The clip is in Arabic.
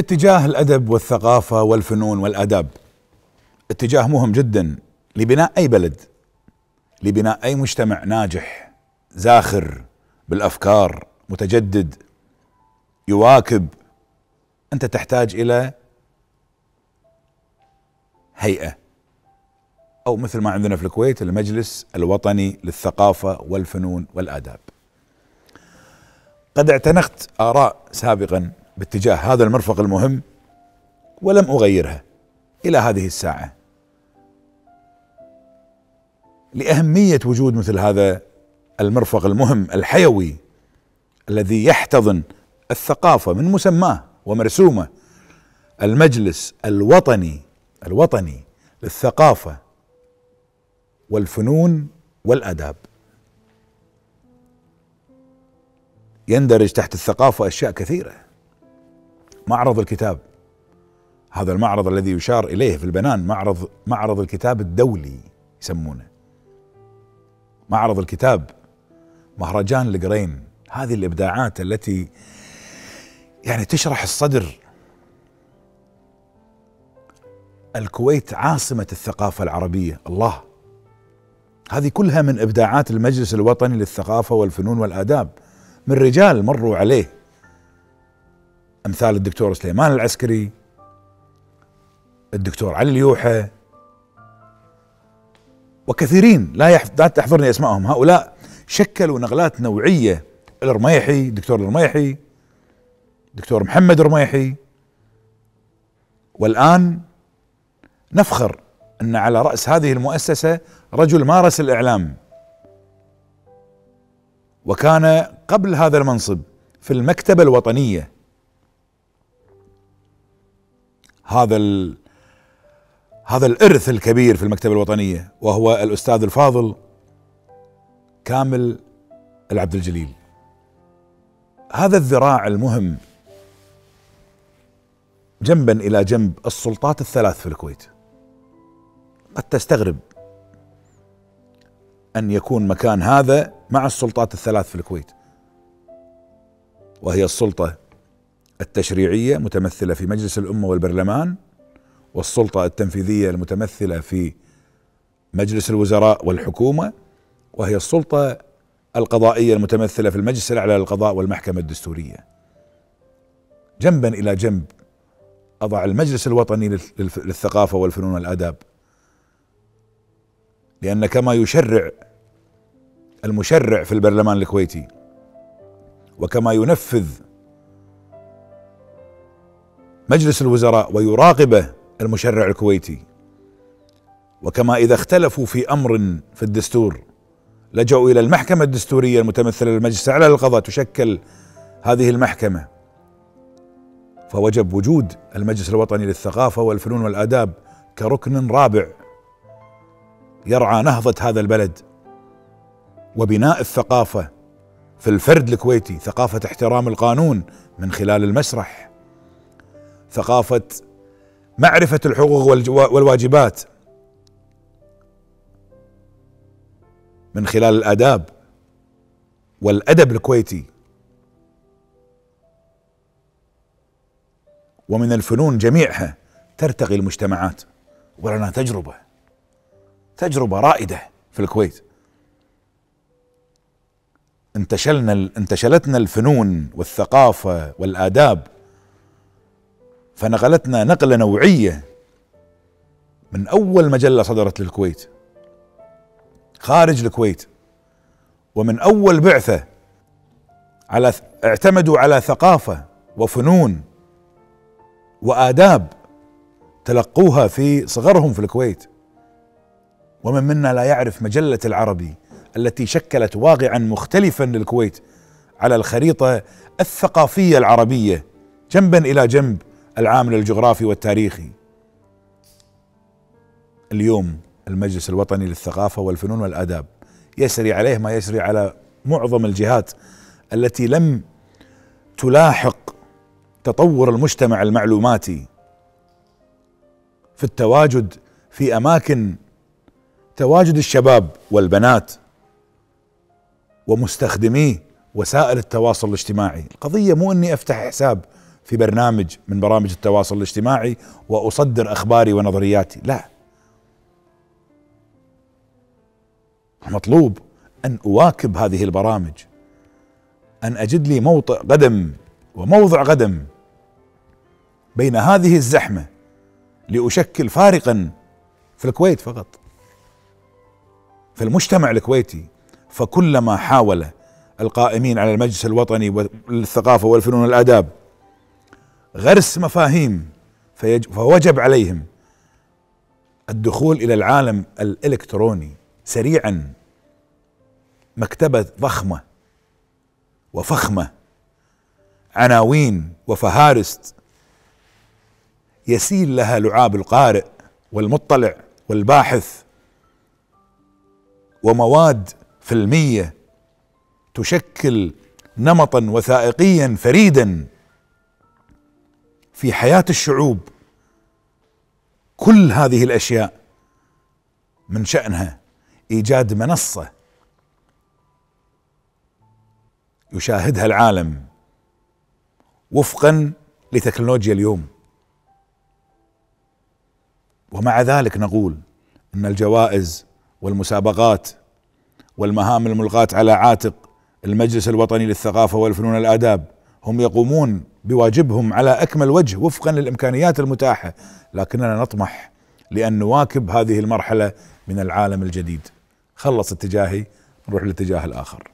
اتجاه الأدب والثقافة والفنون والآداب اتجاه مهم جدا لبناء أي بلد، لبناء أي مجتمع ناجح زاخر بالأفكار، متجدد يواكب. أنت تحتاج إلى هيئة، أو مثل ما عندنا في الكويت المجلس الوطني للثقافة والفنون والآداب. قد اعتنقت آراء سابقا باتجاه هذا المرفق المهم ولم أغيرها إلى هذه الساعة، لأهمية وجود مثل هذا المرفق المهم الحيوي الذي يحتضن الثقافة من مسماه ومرسومه، المجلس الوطني للثقافة والفنون والآداب. يندرج تحت الثقافة أشياء كثيرة. معرض الكتاب، هذا المعرض الذي يشار إليه في البنان معرض الكتاب الدولي يسمونه، معرض الكتاب، مهرجان القرين، هذه الإبداعات التي يعني تشرح الصدر. الكويت عاصمة الثقافة العربية، الله، هذه كلها من إبداعات المجلس الوطني للثقافة والفنون والآداب، من رجال مروا عليه أمثال الدكتور سليمان العسكري، الدكتور علي اليوحى، وكثيرين لا تحضرني أسمائهم. هؤلاء شكلوا نقلات نوعية، الرميحي، الدكتور الرميحي، دكتور محمد الرميحي، والآن نفخر أن على رأس هذه المؤسسة رجل مارس الإعلام، وكان قبل هذا المنصب في المكتبة الوطنية. هذا الإرث الكبير في المكتبة الوطنية، وهو الأستاذ الفاضل كامل العبد الجليل. هذا الذراع المهم جنبا إلى جنب السلطات الثلاث في الكويت. قد تستغرب أن يكون مكان هذا مع السلطات الثلاث في الكويت، وهي السلطة التشريعية متمثلة في مجلس الأمة والبرلمان، والسلطة التنفيذية المتمثلة في مجلس الوزراء والحكومة، وهي السلطة القضائية المتمثلة في المجلس الأعلى للقضاء والمحكمة الدستورية. جنبا إلى جنب أضع المجلس الوطني للثقافة والفنون والآداب، لأن كما يشرع المشرع في البرلمان الكويتي، وكما ينفذ مجلس الوزراء ويراقبه المشرع الكويتي، وكما إذا اختلفوا في أمر في الدستور لجأوا إلى المحكمة الدستورية المتمثلة للمجلس الأعلى للقضاء تشكل هذه المحكمة، فوجب وجود المجلس الوطني للثقافة والفنون والآداب كركن رابع يرعى نهضة هذا البلد وبناء الثقافة في الفرد الكويتي، ثقافة احترام القانون من خلال المسرح، ثقافة معرفة الحقوق والواجبات من خلال الآداب والأدب الكويتي، ومن الفنون جميعها ترتقي المجتمعات. ولنا تجربة رائدة في الكويت. انتشلتنا الفنون والثقافة والآداب، فنقلتنا نقلة نوعية من أول مجلة صدرت للكويت خارج الكويت، ومن أول بعثة اعتمدوا على ثقافة وفنون وآداب تلقوها في صغرهم في الكويت. ومن منا لا يعرف مجلة العربي التي شكلت واقعا مختلفا للكويت على الخريطة الثقافية العربية جنبا إلى جنب العامل الجغرافي والتاريخي. اليوم المجلس الوطني للثقافة والفنون والآداب يسري عليه ما يسري على معظم الجهات التي لم تلاحق تطور المجتمع المعلوماتي في التواجد في أماكن تواجد الشباب والبنات ومستخدمي وسائل التواصل الاجتماعي. القضية مو أني أفتح حساب في برنامج من برامج التواصل الاجتماعي وأصدر أخباري ونظرياتي، لا، مطلوب أن أواكب هذه البرامج، أن أجد لي موطئ قدم وموضع قدم بين هذه الزحمة لأشكل فارقا في الكويت فقط، في المجتمع الكويتي. فكلما حاول القائمين على المجلس الوطني للثقافة والفنون والآداب غرس مفاهيم، فوجب عليهم الدخول إلى العالم الإلكتروني سريعا. مكتبة ضخمة وفخمة، عناوين وفهارس يسيل لها لعاب القارئ والمطلع والباحث، ومواد فيلمية تشكل نمطا وثائقيا فريدا في حياة الشعوب. كل هذه الأشياء من شأنها إيجاد منصة يشاهدها العالم وفقا لتكنولوجيا اليوم. ومع ذلك نقول إن الجوائز والمسابقات والمهام الملقاة على عاتق المجلس الوطني للثقافة والفنون والآداب هم يقومون بواجبهم على أكمل وجه وفقا للإمكانيات المتاحة، لكننا نطمح لأن نواكب هذه المرحلة من العالم الجديد. خلص اتجاهي، نروح للاتجاه الآخر.